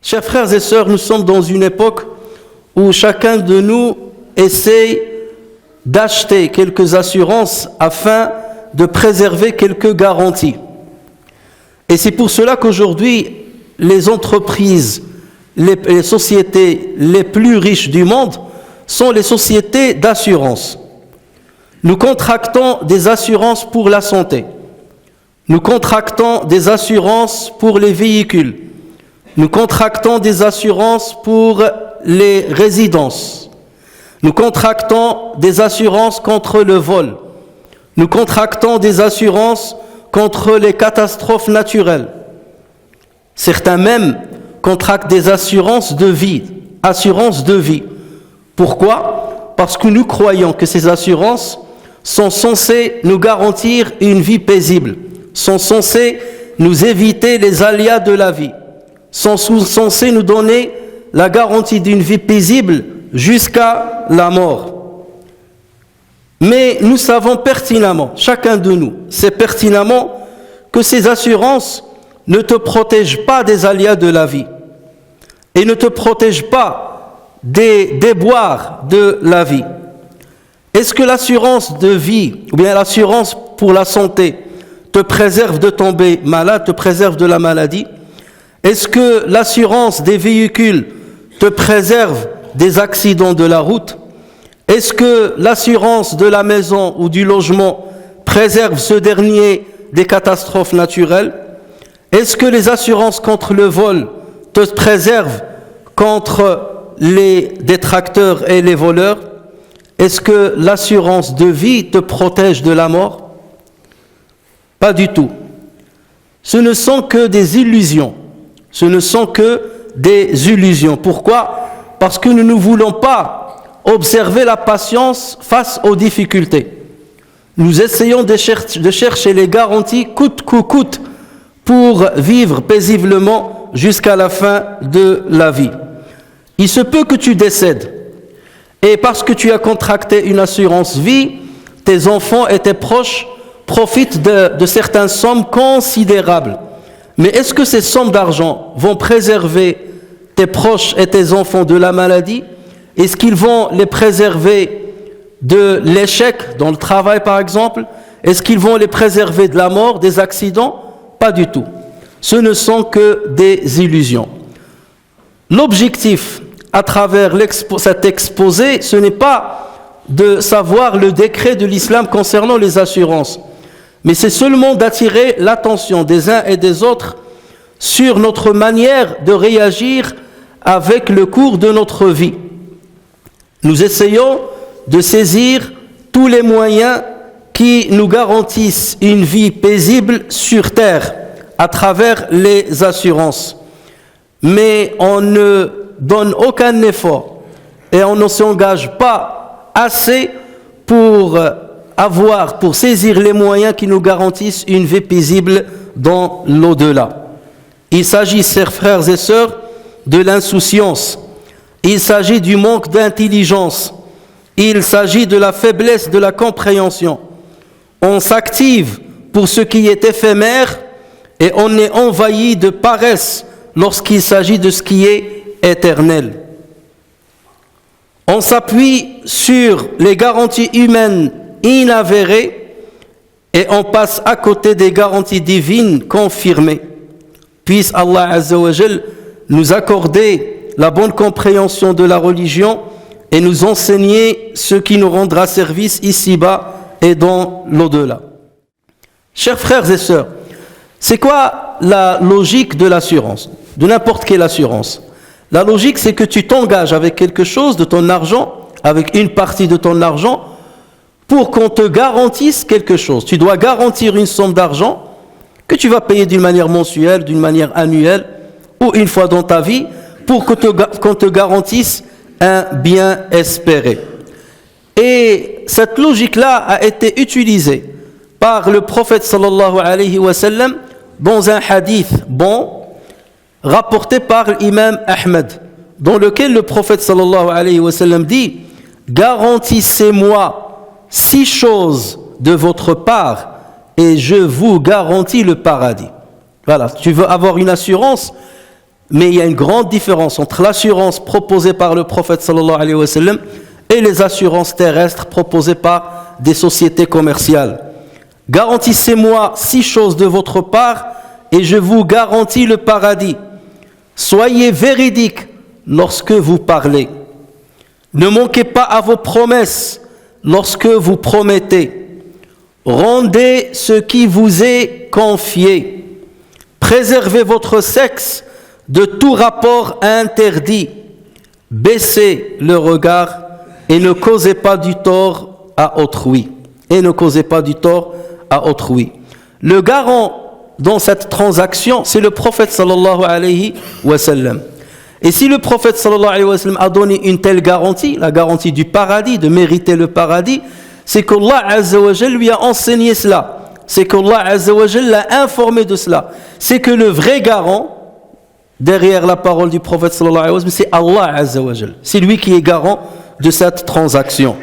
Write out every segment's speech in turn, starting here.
Chers frères et sœurs, nous sommes dans une époque où chacun de nous essaie d'acheter quelques assurances afin de préserver quelques garanties. Et c'est pour cela qu'aujourd'hui, les entreprises, les sociétés les plus riches du monde sont les sociétés d'assurance. Nous contractons des assurances pour la santé. Nous contractons des assurances pour les véhicules. Nous contractons des assurances pour les résidences. Nous contractons des assurances contre le vol. Nous contractons des assurances contre les catastrophes naturelles. Certains même contractent des assurances de vie. Assurances de vie. Pourquoi ? Parce que nous croyons que ces assurances sont censées nous garantir une vie paisible, sont censées nous éviter les aléas de la vie, sont censés nous donner la garantie d'une vie paisible jusqu'à la mort. Mais nous savons pertinemment, chacun de nous sait pertinemment que ces assurances ne te protègent pas des aléas de la vie et ne te protègent pas des déboires de la vie. Est-ce que l'assurance de vie ou bien l'assurance pour la santé te préserve de tomber malade, te préserve de la maladie ? Est-ce que l'assurance des véhicules te préserve des accidents de la route ? Est-ce que l'assurance de la maison ou du logement préserve ce dernier des catastrophes naturelles ? Est-ce que les assurances contre le vol te préservent contre les détracteurs et les voleurs ? Est-ce que l'assurance de vie te protège de la mort ? Pas du tout. Ce ne sont que des illusions. Ce ne sont que des illusions. Pourquoi ? Parce que nous ne voulons pas observer la patience face aux difficultés. Nous essayons de chercher les garanties coûte que coûte pour vivre paisiblement jusqu'à la fin de la vie. Il se peut que tu décèdes. Et parce que tu as contracté une assurance vie, tes enfants et tes proches profitent de certaines sommes considérables. Mais est-ce que ces sommes d'argent vont préserver tes proches et tes enfants de la maladie ? Est-ce qu'ils vont les préserver de l'échec dans le travail par exemple ? Est-ce qu'ils vont les préserver de la mort, des accidents ? Pas du tout. Ce ne sont que des illusions. L'objectif à travers cet exposé, ce n'est pas de savoir le décret de l'islam concernant les assurances, mais c'est seulement d'attirer l'attention des uns et des autres sur notre manière de réagir avec le cours de notre vie. Nous essayons de saisir tous les moyens qui nous garantissent une vie paisible sur terre à travers les assurances. Mais on ne donne aucun effort et on ne s'engage pas assez pour saisir les moyens qui nous garantissent une vie paisible dans l'au-delà. Il s'agit, chers frères et sœurs, de l'insouciance. Il s'agit du manque d'intelligence. Il s'agit de la faiblesse de la compréhension. On s'active pour ce qui est éphémère et on est envahi de paresse lorsqu'il s'agit de ce qui est éternel. On s'appuie sur les garanties humaines inavérées et on passe à côté des garanties divines confirmées. Puisse Allah Azza wa Jal nous accorder la bonne compréhension de la religion et nous enseigner ce qui nous rendra service ici-bas et dans l'au-delà. Chers frères et sœurs, c'est quoi la logique de l'assurance, de n'importe quelle assurance ? La logique, c'est que tu t'engages avec quelque chose de ton argent, avec une partie de ton argent, pour qu'on te garantisse quelque chose. Tu dois garantir une somme d'argent que tu vas payer d'une manière mensuelle, d'une manière annuelle, ou une fois dans ta vie pour qu'on te garantisse un bien espéré. Et cette logique-là a été utilisée par le prophète sallallahu alayhi wa sallam dans un hadith bon rapporté par l'imam Ahmed, dans lequel le prophète sallallahu alayhi wa sallam dit: garantissez-moi 6 choses de votre part et je vous garantis le paradis. Voilà, tu veux avoir une assurance, mais il y a une grande différence entre l'assurance proposée par le prophète sallallahu alayhi wa sallam et les assurances terrestres proposées par des sociétés commerciales. Garantissez-moi 6 choses de votre part et je vous garantis le paradis. Soyez véridiques lorsque vous parlez. Ne manquez pas à vos promesses lorsque vous promettez. Rendez ce qui vous est confié. Préservez votre sexe de tout rapport interdit. Baissez le regard et ne causez pas du tort à autrui. Et ne causez pas du tort à autrui. Le garant dans cette transaction, c'est le prophète sallallahu alayhi wa sallam. Et si le prophète sallallahu alayhi wa sallam a donné une telle garantie, la garantie du paradis, de mériter le paradis, c'est qu'Allah azza wa jalla lui a enseigné cela. C'est qu'Allah azza wa jalla l'a informé de cela. C'est que le vrai garant, derrière la parole du prophète sallallahu alayhi wa sallam, c'est Allah azza wa jalla. C'est lui qui est garant de cette transaction.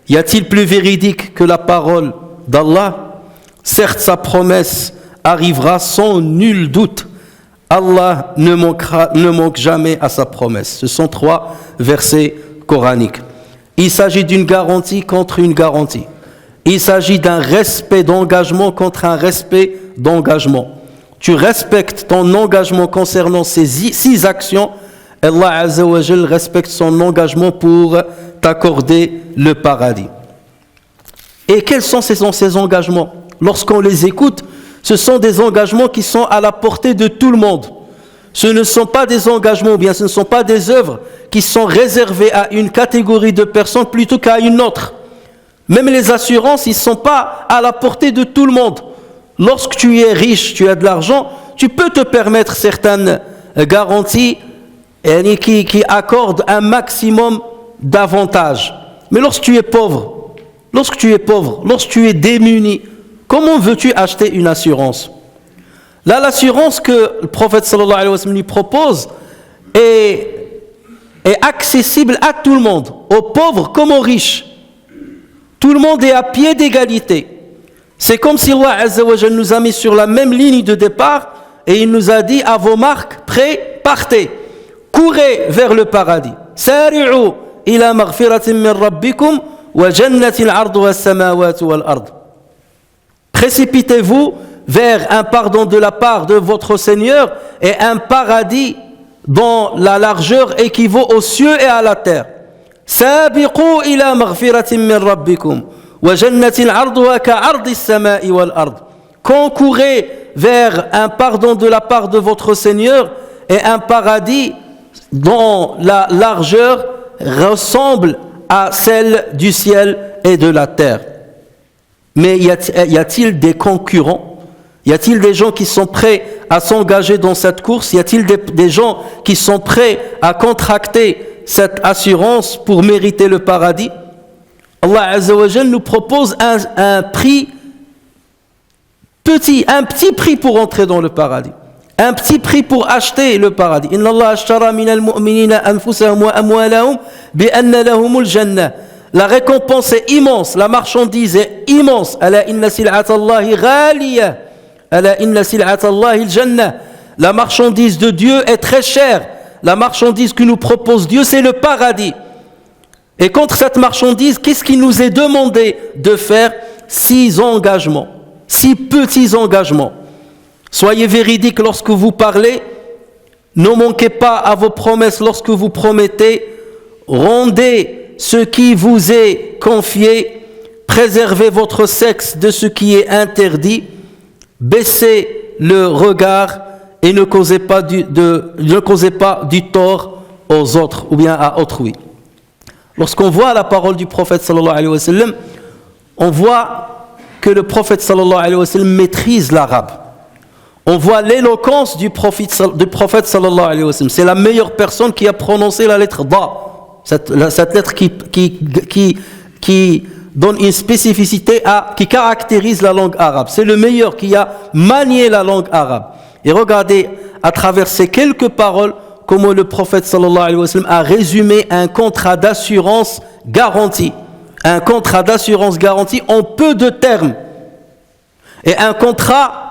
Y a-t-il plus véridique que la parole d'Allah? Certes, sa promesse arrivera sans nul doute. Allah ne manque jamais à sa promesse. Ce sont 3 versets coraniques. Il s'agit d'une garantie contre une garantie. Il s'agit d'un respect d'engagement contre un respect d'engagement. Tu respectes ton engagement concernant ces 6 actions, Allah Azza wa Jal respecte son engagement pour t'accorder le paradis. Et quels sont ces engagements? Lorsqu'on les écoute, ce sont des engagements qui sont à la portée de tout le monde. Ce ne sont pas des engagements, ou bien ce ne sont pas des œuvres qui sont réservées à une catégorie de personnes plutôt qu'à une autre. Même les assurances, ils ne sont pas à la portée de tout le monde. Lorsque tu es riche, tu as de l'argent, tu peux te permettre certaines garanties qui accordent un maximum d'avantages. Mais lorsque tu es pauvre, lorsque tu es démuni, comment veux-tu acheter une assurance? Là, l'assurance que le prophète sallallahu alayhi wa sallam lui propose est accessible à tout le monde, aux pauvres comme aux riches. Tout le monde est à pied d'égalité. C'est comme si Allah Azza wa Jalla nous a mis sur la même ligne de départ et il nous a dit: à vos marques, prêts, partez, courez vers le paradis. Sari'u ila maghfiratin min rabbikum wa jannatin 'arduha as-samawati wal ard. Précipitez-vous vers un pardon de la part de votre Seigneur et un paradis dont la largeur équivaut aux cieux et à la terre. Sabiqu ila maghfiratin min rabbikum wa jannatin 'arduha ka'ardi as-sama'i wal ard. Concourez vers un pardon de la part de votre Seigneur et un paradis dont la largeur ressemble à celle du ciel et de la terre. Mais y a-t-il des concurrents? Y a-t-il des gens qui sont prêts à s'engager dans cette course? Y a-t-il des gens qui sont prêts à contracter cette assurance pour mériter le paradis? Allah Azza wa Jalla nous propose un petit prix pour entrer dans le paradis. Un petit prix pour acheter le paradis. Inna Allah ashtara minal mu'minina anfusahum wa amwalahum bi anna lahumul jannah. La récompense est immense, la marchandise est immense. Ala inna sil'ata Allahi ghaliya. Ala inna sil'ata Allahi al-jannah. La marchandise de Dieu est très chère. La marchandise que nous propose Dieu, c'est le paradis. Et contre cette marchandise, qu'est-ce qui nous est demandé de faire? 6 engagements, 6 petits engagements. Soyez véridiques lorsque vous parlez. Ne manquez pas à vos promesses lorsque vous promettez. Rendez ce qui vous est confié. Préservez votre sexe de ce qui est interdit. Baissez le regard et ne causez pas du tort aux autres ou bien à autrui. Lorsqu'on voit la parole du prophète sallallahu alayhi wa sallam, on voit que le prophète sallallahu alayhi wa sallam maîtrise l'arabe. On voit l'éloquence du prophète sallallahu alayhi wa sallam. C'est la meilleure personne qui a prononcé la lettre Da. Cette lettre qui donne une spécificité qui caractérise la langue arabe. C'est le meilleur qui a manié la langue arabe. Et regardez, à travers ces quelques paroles, comment le prophète sallallahu alayhi wa sallam a résumé un contrat d'assurance garanti. Un contrat d'assurance garanti en peu de termes. Et un contrat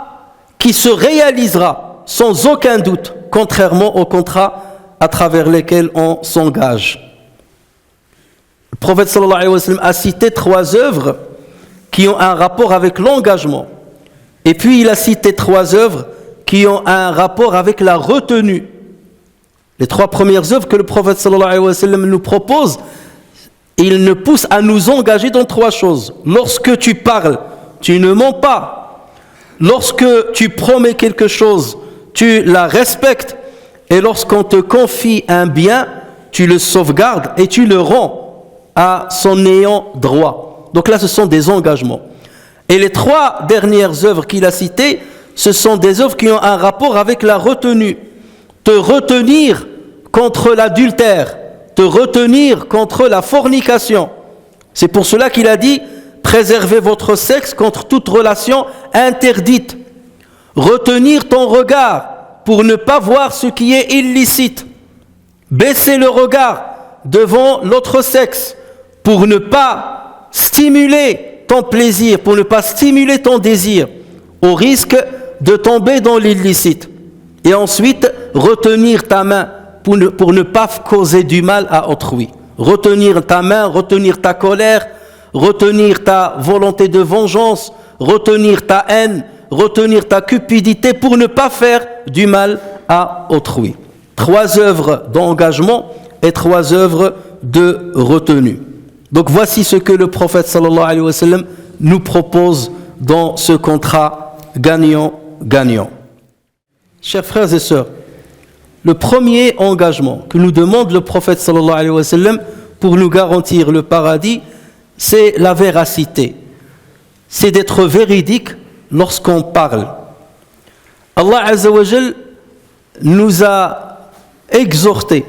qui se réalisera sans aucun doute, contrairement aux contrats à travers lesquels on s'engage. Le prophète sallallahu alayhi wa sallam a cité 3 œuvres qui ont un rapport avec l'engagement. Et puis il a cité 3 œuvres qui ont un rapport avec la retenue. Les 3 premières œuvres que le prophète sallallahu alayhi wa sallam nous propose, il nous pousse à nous engager dans 3 choses. Lorsque tu parles, tu ne mens pas. Lorsque tu promets quelque chose, tu la respectes. Et lorsqu'on te confie un bien, tu le sauvegardes et tu le rends à son ayant droit. Donc là, ce sont des engagements. Et les 3 dernières œuvres qu'il a citées, ce sont des œuvres qui ont un rapport avec la retenue. Te retenir contre l'adultère, te retenir contre la fornication. C'est pour cela qu'il a dit: préservez votre sexe contre toute relation interdite. Retenir ton regard pour ne pas voir ce qui est illicite. Baisser le regard devant l'autre sexe pour ne pas stimuler ton plaisir, pour ne pas stimuler ton désir, au risque de tomber dans l'illicite. Et ensuite, retenir ta main pour ne pas causer du mal à autrui. Retenir ta main, retenir ta colère, retenir ta volonté de vengeance, retenir ta haine, retenir ta cupidité pour ne pas faire du mal à autrui. 3 œuvres d'engagement et 3 œuvres de retenue. Donc voici ce que le prophète sallallahu alayhi wa sallam nous propose dans ce contrat gagnant-gagnant. Chers frères et sœurs, le premier engagement que nous demande le prophète sallallahu alayhi wa sallam pour nous garantir le paradis, c'est la véracité. C'est d'être véridique lorsqu'on parle. Allah Azza wa Jal nous a exhortés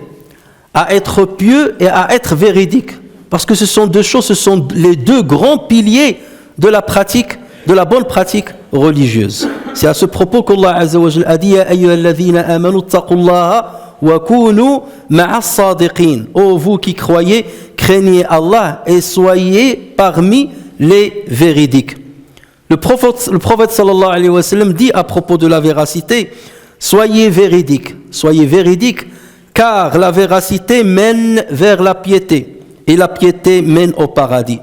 à être pieux et à être véridique. Parce que ce sont 2 choses, ce sont les 2 grands piliers de la pratique, de la bonne pratique religieuse. C'est à ce propos qu'Allah Azza wa Jal a dit: Ya ayyuhalladhina amanu taqullaha wa kunu ma'as sadiqin. Ô vous qui croyez, craignez Allah et soyez parmi les véridiques. Le prophète sallallahu alayhi wa sallam dit à propos de la véracité: soyez véridiques, car la véracité mène vers la piété et la piété mène au paradis.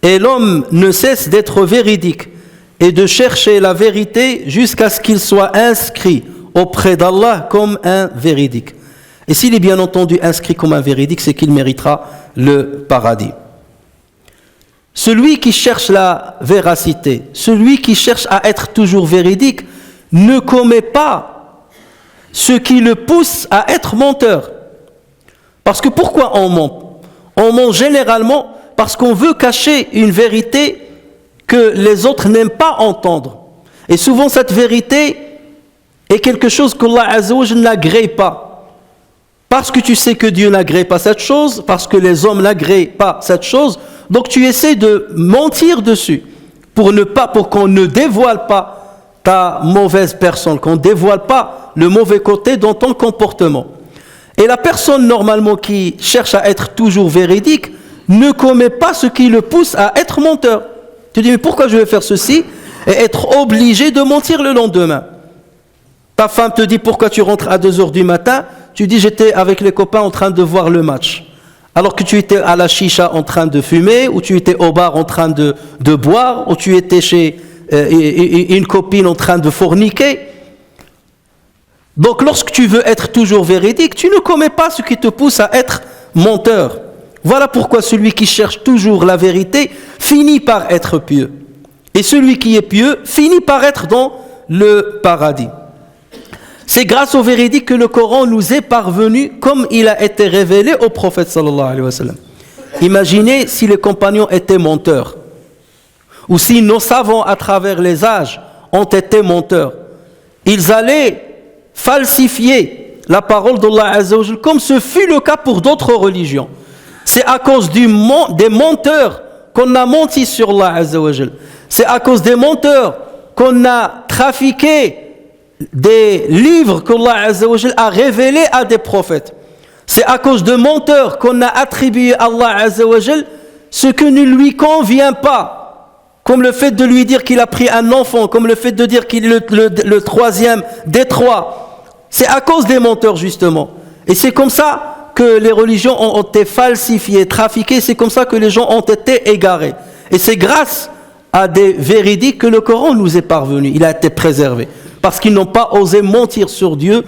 Et l'homme ne cesse d'être véridique et de chercher la vérité jusqu'à ce qu'il soit inscrit auprès d'Allah comme un véridique. Et s'il est bien entendu inscrit comme un véridique, c'est qu'il méritera le paradis. Celui qui cherche la véracité, celui qui cherche à être toujours véridique, ne commet pas ce qui le pousse à être menteur. Parce que pourquoi on ment? On ment généralement parce qu'on veut cacher une vérité que les autres n'aiment pas entendre. Et souvent cette vérité est quelque chose qu'Allah Azza wa Jalla n'agrée pas. Parce que tu sais que Dieu n'agrée pas cette chose, parce que les hommes n'agréent pas cette chose, donc tu essaies de mentir dessus pour qu'on ne dévoile pas ta mauvaise personne, qu'on ne dévoile pas le mauvais côté dans ton comportement. Et la personne normalement qui cherche à être toujours véridique ne commet pas ce qui le pousse à être menteur. Tu dis, mais pourquoi je vais faire ceci et être obligé de mentir le lendemain? Ta femme te dit, pourquoi tu rentres à 2h du matin? Tu dis, j'étais avec les copains en train de voir le match. Alors que tu étais à la chicha en train de fumer, ou tu étais au bar en train de boire, ou tu étais chez une copine en train de forniquer. Donc lorsque tu veux être toujours véridique, tu ne commets pas ce qui te pousse à être menteur. Voilà pourquoi celui qui cherche toujours la vérité finit par être pieux. Et celui qui est pieux finit par être dans le paradis. C'est grâce au véridique que le Coran nous est parvenu comme il a été révélé au prophète sallallahu alayhi wa sallam. Imaginez si les compagnons étaient menteurs, ou si nos savants à travers les âges ont été menteurs. ils allaient falsifier la parole d'Allah Azza wa Jal, comme ce fut le cas pour d'autres religions. C'est à cause des menteurs qu'on a menti sur Allah Azza wa Jal. C'est à cause des menteurs qu'on a trafiqué des livres qu'Allah Azza wa Jal a révélés à des prophètes. C'est à cause de menteurs qu'on a attribué à Allah Azza wa Jal ce que ne lui convient pas, comme le fait de lui dire qu'il a pris un enfant, comme le fait de dire qu'il est le troisième des trois. C'est à cause des menteurs justement. Et c'est comme ça que les religions ont été falsifiées, trafiquées, c'est comme ça que les gens ont été égarés. Et c'est grâce à des véridiques que le Coran nous est parvenu, il a été préservé. Parce qu'ils n'ont pas osé mentir sur Dieu,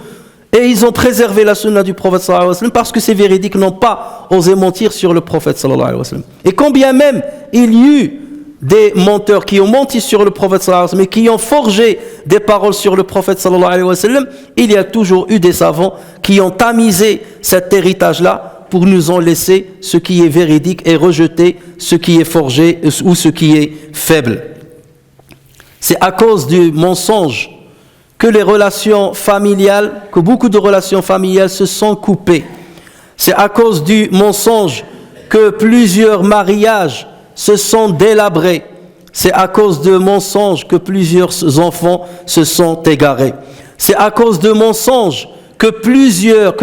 et ils ont préservé la sunna du prophète sallallahu alayhi wa sallam, parce que ces véridiques n'ont pas osé mentir sur le prophète sallallahu alayhi wa sallam. Et combien même il y eut des menteurs qui ont menti sur le prophète sallallahu alayhi wa sallam, et qui ont forgé des paroles sur le prophète sallallahu alayhi wa sallam, il y a toujours eu des savants qui ont tamisé cet héritage-là pour nous en laisser ce qui est véridique et rejeter ce qui est forgé ou ce qui est faible. C'est à cause du mensonge que les relations familiales, que beaucoup de relations familiales se sont coupées. C'est à cause du mensonge que plusieurs mariages se sont délabrés. C'est à cause de mensonges que plusieurs enfants se sont égarés. C'est à cause de mensonges que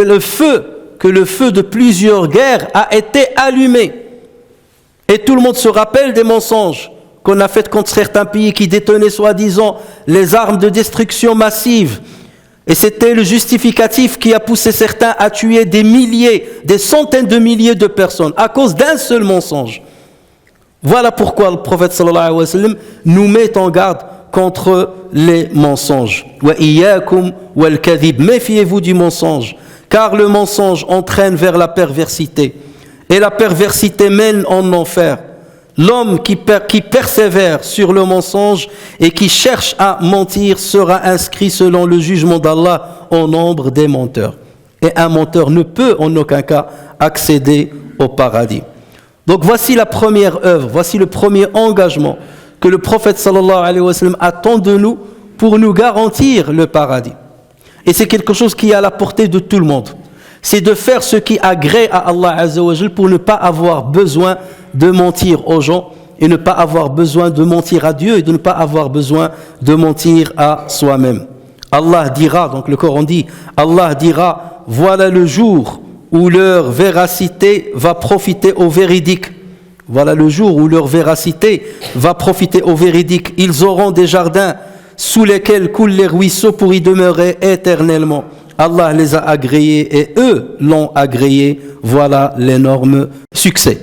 le feu de plusieurs guerres a été allumé. Et tout le monde se rappelle des mensonges qu'on a fait contre certains pays qui détenaient soi-disant les armes de destruction massive. Et c'était le justificatif qui a poussé certains à tuer des milliers, des centaines de milliers de personnes à cause d'un seul mensonge. Voilà pourquoi le prophète sallallahu alayhi wa sallam nous met en garde contre les mensonges. Wa iyyakum wal kadhib, méfiez-vous du mensonge, car le mensonge entraîne vers la perversité, et la perversité mène en enfer. L'homme qui persévère sur le mensonge et qui cherche à mentir sera inscrit selon le jugement d'Allah au nombre des menteurs. Et un menteur ne peut en aucun cas accéder au paradis. Donc voici la première œuvre, voici le premier engagement que le prophète sallallahu alayhi wa sallam attend de nous pour nous garantir le paradis. Et c'est quelque chose qui est à la portée de tout le monde. C'est de faire ce qui agrée à Allah Azza wa Jal pour ne pas avoir besoin de mentir aux gens et ne pas avoir besoin de mentir à Dieu et de ne pas avoir besoin de mentir à soi-même. Allah dira, donc le Coran dit, Allah dira, voilà le jour où leur véracité va profiter aux véridiques. Voilà le jour où leur véracité va profiter aux véridiques. Ils auront des jardins sous lesquels coulent les ruisseaux pour y demeurer éternellement. Allah les a agréés et eux l'ont agréé. Voilà l'énorme succès.